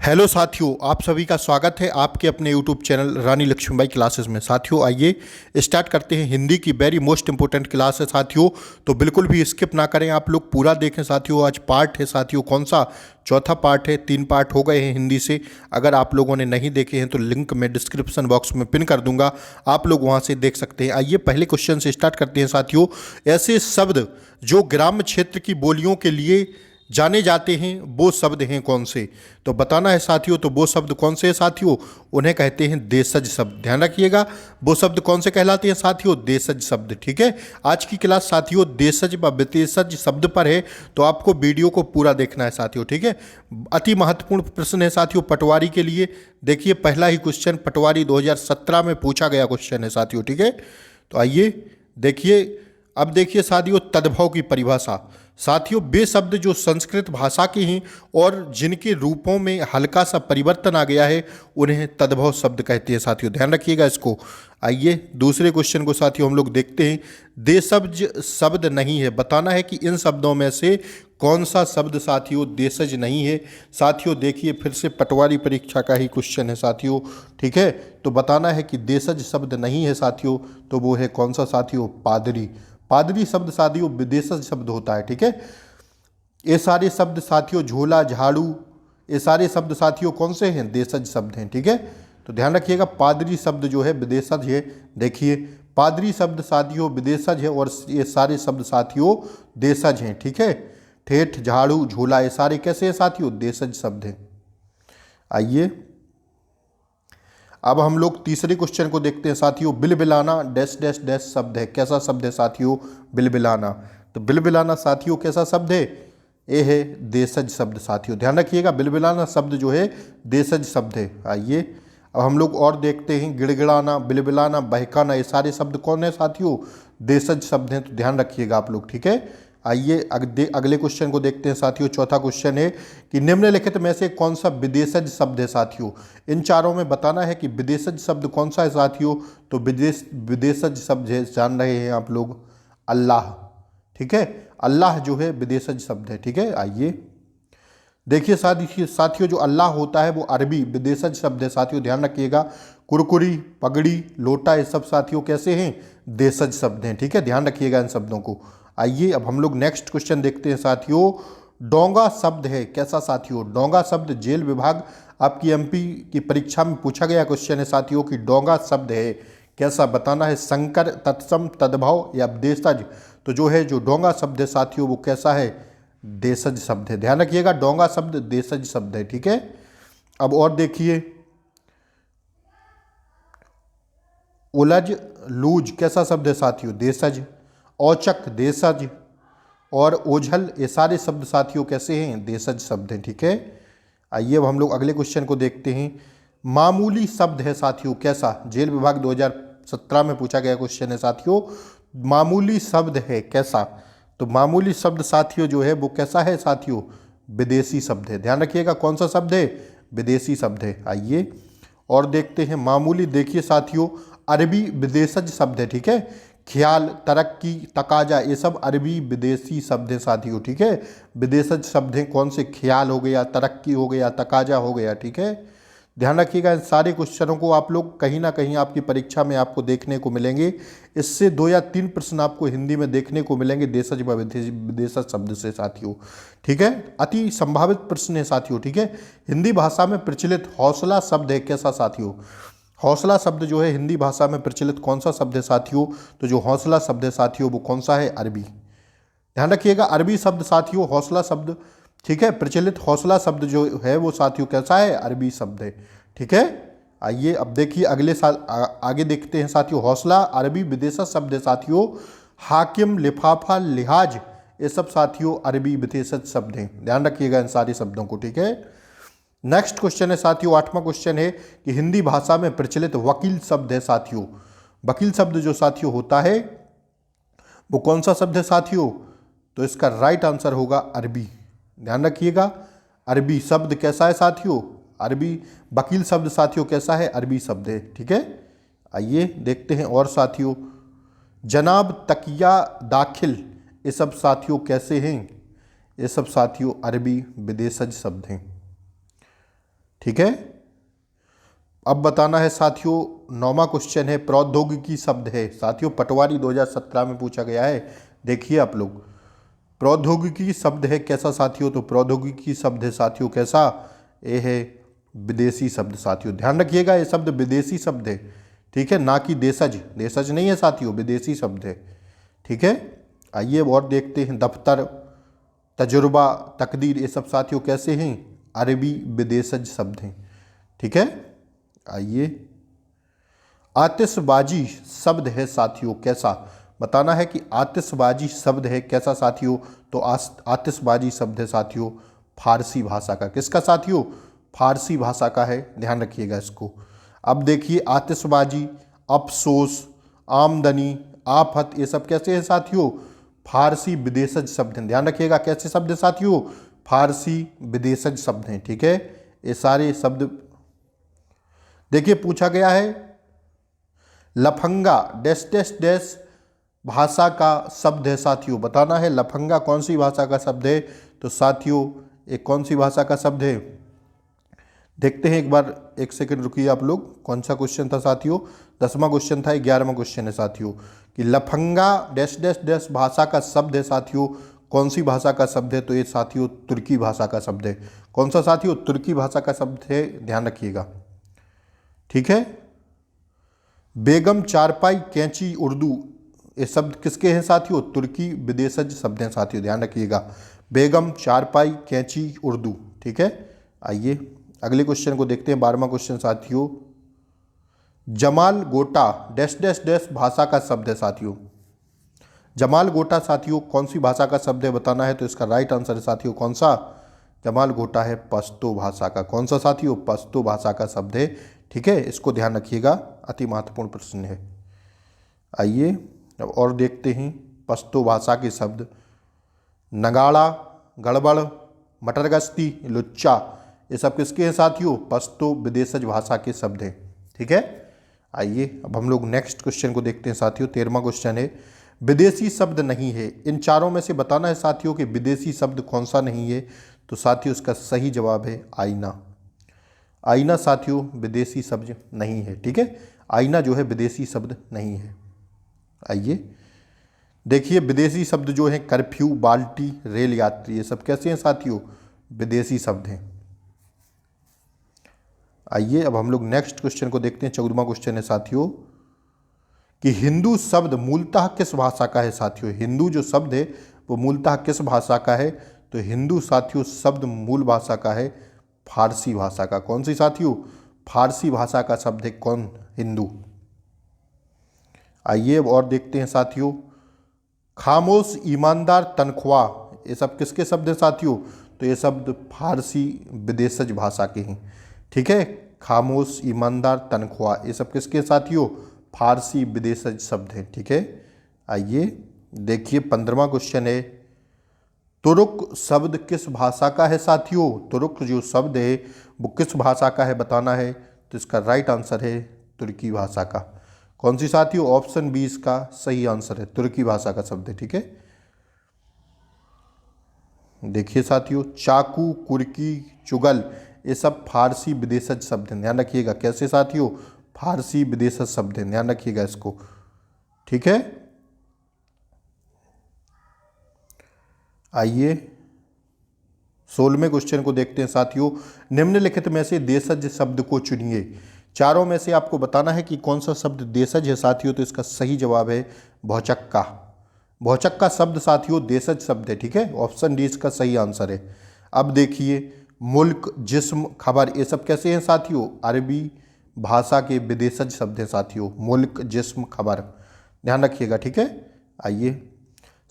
Hello साथियों, आप सभी का स्वागत है आपके अपने यूट्यूब चैनल रानी लक्ष्मीबाई क्लासेस में। साथियों आइए स्टार्ट करते हैं। हिंदी की वेरी मोस्ट इंपॉर्टेंट क्लास है साथियों, तो बिल्कुल भी स्किप ना करें, आप लोग पूरा देखें साथियों। आज पार्ट है साथियों, कौन सा? चौथा पार्ट है। 3 पार्ट हो गए हैं हिंदी से। अगर आप लोगों ने नहीं देखे हैं तो लिंक मैं डिस्क्रिप्शन बॉक्स में पिन कर दूंगा, आप लोग वहां से देख सकते हैं। आइए पहले क्वेश्चन से स्टार्ट करते हैं साथियों। ऐसे शब्द जो ग्राम्य क्षेत्र की बोलियों के लिए जाने जाते हैं वो शब्द हैं कौन से? तो बताना है साथियों। तो वो शब्द कौन से हैं साथियों? उन्हें कहते हैं देशज शब्द। ध्यान रखिएगा, वो शब्द कौन से कहलाते हैं साथियों? देशज शब्द। ठीक है, आज की क्लास साथियों देशज व विशेषज शब्द पर है, तो आपको वीडियो को पूरा देखना है साथियों। ठीक है, अति महत्वपूर्ण प्रश्न है साथियों पटवारी के लिए। देखिए पहला ही क्वेश्चन पटवारी 2017 में पूछा गया क्वेश्चन है साथियों। ठीक है, तो आइए देखिए। अब देखिए साथियों, तद्भव की परिभाषा। साथियों वे शब्द जो संस्कृत भाषा के हैं और जिनके रूपों में हल्का सा परिवर्तन आ गया है उन्हें तद्भव शब्द कहते हैं साथियों। ध्यान रखिएगा इसको। आइए दूसरे क्वेश्चन को साथियों हम लोग देखते हैं। देशज शब्द नहीं है, बताना है कि इन शब्दों में से कौन सा शब्द साथियों देशज नहीं है। साथियों देखिए फिर से पटवारी परीक्षा का ही क्वेश्चन है साथियों। ठीक है, तो बताना है कि देशज शब्द नहीं है साथियों, तो वो है कौन सा साथियों? पादरी। पादरी शब्द साथियों विदेशज शब्द होता है। ठीक है, ये सारे शब्द साथियों झोला, झाड़ू, ये सारे शब्द साथियों कौन से हैं? देशज शब्द हैं। ठीक है, तो ध्यान रखिएगा पादरी शब्द जो है विदेशज है। देखिए पादरी शब्द साथियों विदेशज है और ये सारे शब्द साथियों देशज हैं। ठीक है, ठेठ, झाड़ू, झोला ये सारे कैसे हैं साथियों? देशज शब्द हैं। आइए अब हम लोग तीसरे क्वेश्चन को देखते हैं साथियों। बिलबिलाना डैश डैश डैश शब्द है, कैसा शब्द है साथियों? बिलबिलाना। तो बिलबिलाना साथियों कैसा शब्द है? ये है देशज शब्द साथियों। ध्यान रखिएगा बिलबिलाना शब्द जो है देशज शब्द है। आइए अब हम लोग और देखते हैं। गिड़गिड़ाना, बिलबिलाना, बहकाना ये सारे शब्द कौन है साथियों? देशज शब्द हैं, तो ध्यान रखिएगा आप लोग। ठीक है, आइए अगले क्वेश्चन को देखते हैं साथियों। चौथा क्वेश्चन है कि निम्नलिखित में से कौन सा विदेशज शब्द है साथियों? इन चारों में बताना है कि विदेशज शब्द कौन सा है साथियों। तो विदेशज शब्द है, जान रहे हैं आप लोग, अल्लाह। ठीक है, अल्लाह जो है विदेशज शब्द है। ठीक है, आइए देखिए साथियों जो अल्लाह होता है वो अरबी विदेशज शब्द है साथियों। ध्यान रखिएगा कुरकुरी, पगड़ी, लोटा ये सब साथियों कैसे हैं? देशज शब्द हैं। ठीक है, ध्यान रखिएगा इन शब्दों को। आइए अब हम लोग नेक्स्ट क्वेश्चन देखते हैं साथियों। डोंगा शब्द है, कैसा साथियों? डोंगा शब्द जेल विभाग आपकी एमपी की परीक्षा में पूछा गया क्वेश्चन है साथियों कि डोंगा शब्द है कैसा? बताना है संकर, तत्सम, तद्भव या देशज। तो जो है जो डोंगा शब्द है साथियों वो कैसा है? देशज शब्द है। ध्यान रखिएगा डोंगा शब्द देशज शब्द है। ठीक है, अब और देखिए उलझ, लूज कैसा शब्द है साथियों? देशज। औचक देशज और ओझल ये सारे शब्द साथियों कैसे हैं? देशज शब्द हैं। ठीक है, आइए अब हम लोग अगले क्वेश्चन को देखते हैं। मामूली शब्द है साथियों कैसा? जेल विभाग 2017 में पूछा गया क्वेश्चन है साथियों। मामूली शब्द है कैसा? तो मामूली शब्द साथियों जो है वो कैसा है साथियों? विदेशी शब्द है। ध्यान रखिएगा कौन सा शब्द है? विदेशी शब्द है। आइए और देखते हैं मामूली। देखिए साथियों अरबी विदेशज शब्द है। ठीक है, ख्याल, तरक्की, तकाजा ये सब अरबी विदेशी शब्द हैं साथियों। ठीक है, विदेशज शब्द हैं कौन से? ख्याल हो गया, तरक्की हो गया, तकाजा हो गया। ठीक है, ध्यान रखिएगा इन सारे क्वेश्चनों को आप लोग कहीं ना कहीं आपकी परीक्षा में आपको देखने को मिलेंगे। इससे 2 या 3 प्रश्न आपको हिंदी में देखने को मिलेंगे देशज व विदेशज शब्द से साथियों। ठीक है, अति संभावित प्रश्न है साथियों। ठीक है, हिंदी भाषा में प्रचलित हौसला शब्द है कैसा साथियों? हौसला शब्द जो है हिंदी भाषा में प्रचलित कौन सा शब्द है साथियों? तो जो हौसला शब्द है साथियों वो कौन सा है? अरबी। ध्यान रखिएगा अरबी शब्द साथियों हौसला शब्द। ठीक है, प्रचलित हौसला शब्द जो है वो साथियों कैसा है? अरबी शब्द है। ठीक है, आइए अब देखिए अगले साल आगे देखते हैं साथियों। हौसला अरबी विदेशज शब्द है साथियों। हाकिम, लिफाफा, लिहाज ये सब साथियों अरबी विदेशज शब्द हैं। ध्यान रखिएगा इन सारे शब्दों को। ठीक है, नेक्स्ट क्वेश्चन है साथियों, 8वां क्वेश्चन है कि हिंदी भाषा में प्रचलित वकील शब्द है साथियों। वकील शब्द जो साथियों होता है वो कौन सा शब्द है साथियों? तो इसका राइट आंसर होगा अरबी। ध्यान रखिएगा अरबी शब्द कैसा है साथियों? अरबी। वकील शब्द साथियों कैसा है? अरबी शब्द है। ठीक है, आइए देखते हैं और साथियों। जनाब, तकिया, दाखिल ये सब साथियों कैसे हैं? ये सब साथियों अरबी विदेशज शब्द हैं। ठीक है। अब बताना है साथियों, 9वां क्वेश्चन है प्रौद्योगिकी शब्द है साथियों, पटवारी 2017 में पूछा गया है। देखिए आप लोग, प्रौद्योगिकी शब्द है कैसा साथियों, तो प्रौद्योगिकी शब्द है साथियों कैसा, ये है विदेशी शब्द साथियों। ध्यान रखिएगा ये शब्द विदेशी शब्द है, ठीक है, ना कि देशज। देशज नहीं है साथियों, विदेशी शब्द है, ठीक है। आइए और देखते हैं, दफ्तर, तजुर्बा, तकदीर, ये सब साथियों कैसे हैं, अरबी विदेशज शब्द हैं, ठीक है। आइए, आतिशबाजी शब्द है साथियों कैसा, बताना है कि आतिशबाजी शब्द है कैसा साथियों, तो आतिशबाजी शब्द है साथियों फारसी भाषा का। किसका साथियों, फारसी भाषा का है, ध्यान रखिएगा इसको। अब देखिए, आतिशबाजी, अफसोस, आमदनी, आफत, ये सब कैसे हैं साथियों, फारसी विदेशज शब्द हैं। ध्यान रखिएगा कैसे शब्द हैं साथियों, फारसी विदेशज शब्द हैं, ठीक है। ये सारे शब्द देखिए पूछा गया है, लफंगा डैश डैश डैश भाषा का शब्द है साथियों, बताना है लफंगा कौन सी भाषा का शब्द है, तो साथियों एक कौन सी भाषा का शब्द है, देखते हैं एक बार, एक सेकंड रुकिए आप लोग। कौन सा क्वेश्चन था साथियों, 10वां क्वेश्चन था, 11वां क्वेश्चन है साथियों, कि लफंगा डैश डैश डैश भाषा का शब्द है साथियों, कौन सी भाषा का शब्द है, तो ये साथियों तुर्की भाषा का शब्द है। कौन सा साथियों, तुर्की भाषा का शब्द है, ध्यान रखिएगा, ठीक है। बेगम, चारपाई, कैंची, उर्दू, ये शब्द किसके हैं साथियों, तुर्की विदेशज शब्द हैं साथियों, ध्यान रखिएगा। बेगम, चारपाई, कैंची, उर्दू, ठीक है। आइए अगले क्वेश्चन को देखते हैं, 12वां क्वेश्चन साथियों, जमाल गोटा डैश डैश डैश भाषा का शब्द है साथियों। जमाल गोटा साथियों कौन सी भाषा का शब्द है, बताना है, तो इसका राइट आंसर है साथियों कौन सा, जमाल गोटा है पश्तो भाषा का। कौन सा साथियों, पश्तो भाषा का शब्द है, ठीक है, इसको ध्यान रखिएगा, अति महत्वपूर्ण प्रश्न है। आइए अब और देखते हैं पश्तो भाषा के शब्द, नगाड़ा, गड़बड़, मटरगश्ती, लुच्चा, ये सब किसके हैं साथियों, पश्तो विदेशज भाषा के शब्द हैं, ठीक है। आइए अब हम लोग नेक्स्ट क्वेश्चन को देखते हैं साथियों, 13वां क्वेश्चन है, विदेशी शब्द नहीं है, इन चारों में से बताना है साथियों कि विदेशी शब्द कौन सा नहीं है, तो साथियों इसका सही जवाब है आईना। आईना साथियों विदेशी शब्द नहीं है, ठीक है, आईना जो है विदेशी शब्द नहीं है। आइए देखिए, विदेशी शब्द जो है कर्फ्यू, बाल्टी, रेल यात्री, ये सब कैसे हैं साथियों, विदेशी शब्द हैं। आइए अब हम लोग नेक्स्ट क्वेश्चन को देखते हैं, 14वां क्वेश्चन है साथियों, कि हिंदू शब्द मूलतः किस भाषा का है साथियों। हिंदू जो शब्द है वो मूलतः किस भाषा का है, तो हिंदू साथियों शब्द मूल भाषा का है फारसी भाषा का। कौन सी साथियों, फारसी भाषा का शब्द है कौन, हिंदू। आइए और देखते हैं साथियों, खामोश, ईमानदार, तनख्वाह, ये सब किसके शब्द हैं साथियों, तो ये शब्द फारसी विदेशज भाषा के हैं, ठीक है। खामोश, ईमानदार, तनख्वाह, ये सब किसके साथियों, फारसी विदेशज शब्द हैं, ठीक है। आइए देखिए 15वां क्वेश्चन है, तुर्क शब्द किस भाषा का है साथियों। तुर्क जो शब्द है वो किस भाषा का है, बताना है, तो इसका राइट आंसर है तुर्की भाषा का। कौन सी साथियों, ऑप्शन बी इसका सही आंसर है, तुर्की भाषा का शब्द है, ठीक है। देखिए साथियों, चाकू, कुर्की, चुगल, ये सब फारसी विदेशज शब्द हैं, ध्यान रखिएगा, कैसे साथियों, फारसी विदेशज शब्द हैं, ध्यान रखिएगा इसको, ठीक है। आइए 16वें क्वेश्चन को देखते हैं साथियों, निम्नलिखित में से देशज शब्द को चुनिए। चारों में से आपको बताना है कि कौन सा शब्द देशज है साथियों, तो इसका सही जवाब है भौचक्का। भौचक्का शब्द साथियों देशज शब्द है, ठीक है, ऑप्शन डी इसका सही आंसर है। अब देखिए, मुल्क, जिस्म, खबर, ये सब कैसे हैं साथियों, अरबी भाषा के विदेशज शब्द हैं साथियों, मुल्क, जिस्म, खबर, ध्यान रखिएगा, ठीक है। आइए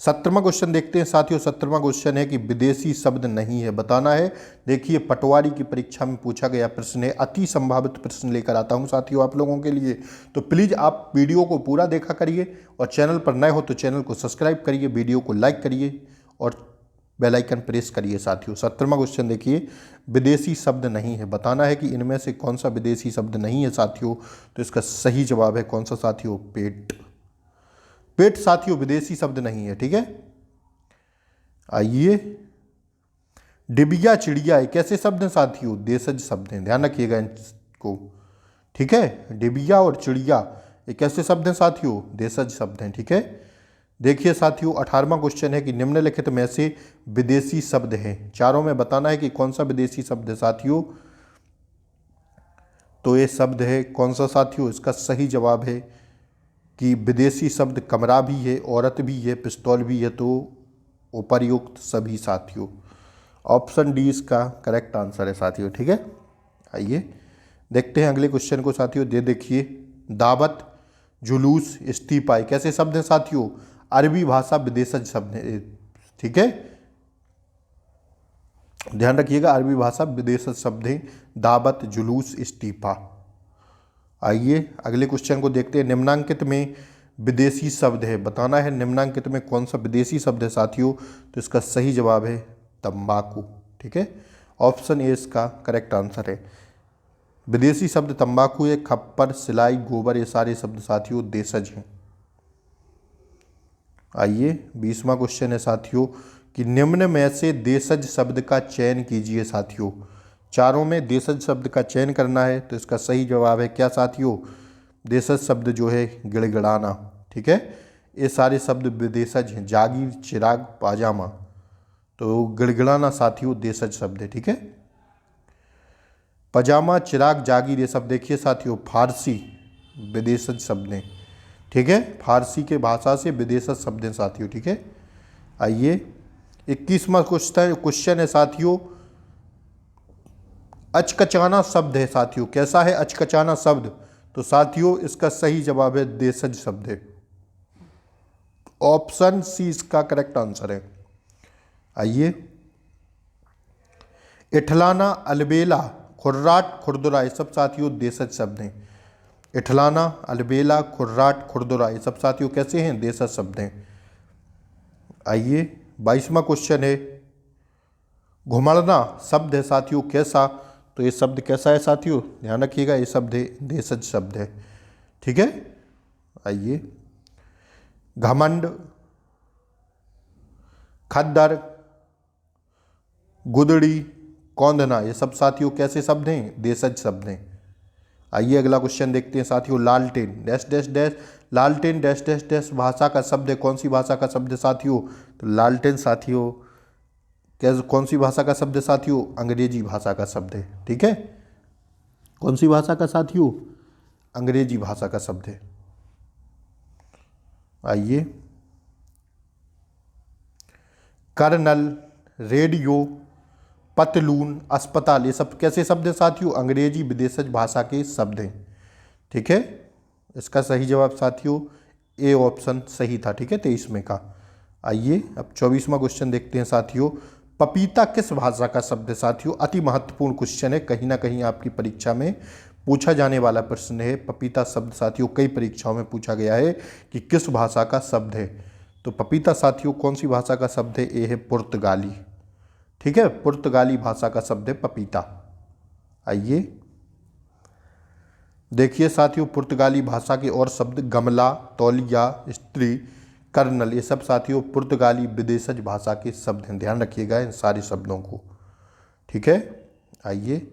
17वां क्वेश्चन देखते हैं साथियों। 17वां क्वेश्चन है कि विदेशी शब्द नहीं है, बताना है। देखिए पटवारी की परीक्षा में पूछा गया प्रश्न है, अति संभावित प्रश्न लेकर आता हूं साथियों आप लोगों के लिए, तो प्लीज़ आप वीडियो को पूरा देखा करिए, और चैनल पर नए हो तो चैनल को सब्सक्राइब करिए, वीडियो को लाइक करिए और बेल आइकन प्रेस करिए साथियों। 17वां क्वेश्चन देखिए, विदेशी शब्द नहीं है, बताना है कि इनमें से कौन सा विदेशी शब्द नहीं है साथियों, तो इसका सही जवाब है कौन सा साथियों, पेट। पेट साथियों विदेशी शब्द नहीं है, ठीक है। आइए, डिबिया चिड़िया ये कैसे शब्द हैं साथियों? देशज शब्द हैं, ध्यान रखिएगा इनको, ठीक है। डिबिया और चिड़िया ये कैसे शब्द हैं साथियों? देशज शब्द हैं, ठीक है। देखिए साथियों 18वां क्वेश्चन है कि निम्नलिखित में से विदेशी शब्द हैं, चारों में बताना है कि कौन सा विदेशी शब्द है साथियों। तो ये शब्द है कौन सा साथियों? इसका सही जवाब है कि विदेशी शब्द कमरा भी है, औरत भी है, पिस्तौल भी है, तो उपर्युक्त सभी साथियों। ऑप्शन डी इसका करेक्ट आंसर है साथियों, ठीक है। आइए देखते हैं अगले क्वेश्चन को साथियों। देखिए दावत, जुलूस, इस्तीफा कैसे शब्द हैं साथियों? अरबी भाषा विदेशज शब्द है, ठीक है। ध्यान रखिएगा अरबी भाषा विदेशज शब्द है, दावत, जुलूस, इस्तीफा। आइए अगले क्वेश्चन को देखते हैं। निम्नांकित में विदेशी शब्द है, बताना है निम्नांकित में कौन सा विदेशी शब्द है साथियों। तो इसका सही जवाब है तंबाकू, ठीक है। ऑप्शन ए इसका करेक्ट आंसर है। विदेशी शब्द तंबाकू है, खप्पर, सिलाई, गोबर ये सारे शब्द साथियों देशज हैं। आइए 20वां क्वेश्चन है साथियों कि निम्न में से देशज शब्द का चयन कीजिए साथियों। चारों में देशज शब्द का चयन करना है, तो इसका सही जवाब है क्या साथियों? देशज शब्द जो है गिड़गिड़ाना, ठीक है। ये सारे शब्द विदेशज हैं, जागीर, चिराग, पाजामा, तो गिड़गिड़ाना साथियों देशज शब्द है, ठीक है। पजामा, चिराग, जागीर ये सब देखिए साथियों फारसी विदेशज शब्द हैं, ठीक है। फारसी के भाषा से विदेशज शब्द हैं साथियों, ठीक है। आइए 21वां क्वेश्चन है साथियों। अचकचाना शब्द है साथियों, कैसा है अचकचाना शब्द? तो साथियों इसका सही जवाब है देशज शब्द है। ऑप्शन सी इसका करेक्ट आंसर है। आइए इठलाना, अलबेला, खुर्राट, खुरदुरा ये सब साथियों देशज शब्द हैं। इठलाना, अलबेला, खुर्राट, खुरदुरा ये सब साथियों कैसे हैं? देशज शब्द हैं। आइए 22वां क्वेश्चन है। घुमड़ना शब्द है साथियों, कैसा? तो ये शब्द कैसा है साथियों? ध्यान रखिएगा ये शब्द है देशज शब्द है, ठीक है। आइए घमंड, खद्दर, गुदड़ी, कौंधना ये सब साथियों कैसे शब्द हैं? देशज शब्द हैं। आइए अगला क्वेश्चन देखते हैं साथियों। लालटेन डैश डैश डैश, लालटेन डैश डैश डैश भाषा का शब्द है, कौन सी भाषा का शब्द है साथियों? तो लालटेन साथियों कौन सी भाषा का शब्द है साथियों? अंग्रेजी भाषा का शब्द है, ठीक है। कौन सी भाषा का साथियों? अंग्रेजी भाषा का शब्द है। आइए कर्नल, रेडियो, पतलून, अस्पताल ये सब कैसे शब्द हैं साथियों? अंग्रेजी विदेशज भाषा के शब्द हैं, ठीक है। इसका सही जवाब साथियों ए ऑप्शन सही था, ठीक है 23वें का। आइए अब 24वां क्वेश्चन देखते हैं साथियों। पपीता किस भाषा का शब्द है साथियों? अति महत्वपूर्ण क्वेश्चन है, कहीं ना कहीं आपकी परीक्षा में पूछा जाने वाला प्रश्न है। पपीता शब्द साथियों कई परीक्षाओं में पूछा गया है कि किस भाषा का शब्द है। तो पपीता साथियों कौन सी भाषा का शब्द है? ए है पुर्तगाली, ठीक है। पुर्तगाली भाषा का शब्द है पपीता। आइए देखिए साथियों पुर्तगाली भाषा के और शब्द गमला, तौलिया, स्त्री, कर्नल ये सब साथियों पुर्तगाली विदेशज भाषा के शब्द हैं। ध्यान रखिएगा इन सारे शब्दों को, ठीक है। आइए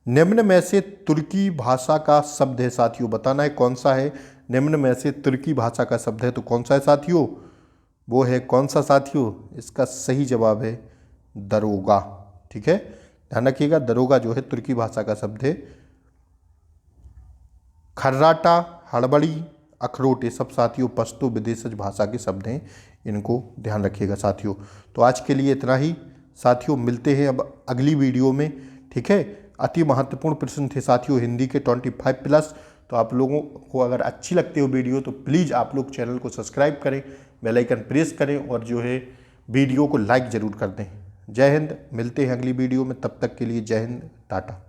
निम्न में से तुर्की भाषा का शब्द है साथियों, बताना है कौन सा है। निम्न में से तुर्की भाषा का शब्द है तो कौन सा है साथियों? वो है कौन सा साथियों? इसका सही जवाब है दरोगा, ठीक है। ध्यान रखिएगा दरोगा जो है तुर्की भाषा का शब्द है। खर्राटा, हड़बड़ी, अखरोट ये सब साथियों पश्तो विदेशज भाषा के शब्द हैं, इनको ध्यान रखिएगा साथियों। तो आज के लिए इतना ही साथियों, मिलते हैं अब अगली वीडियो में, ठीक है। अति महत्वपूर्ण प्रश्न थे साथियों हिंदी के 25+। तो आप लोगों को अगर अच्छी लगती हो वीडियो तो प्लीज़ आप लोग चैनल को सब्सक्राइब करें, बेल आइकन प्रेस करें और जो है वीडियो को लाइक ज़रूर कर दें। जय हिंद, मिलते हैं अगली वीडियो में, तब तक के लिए जय हिंद, टाटा।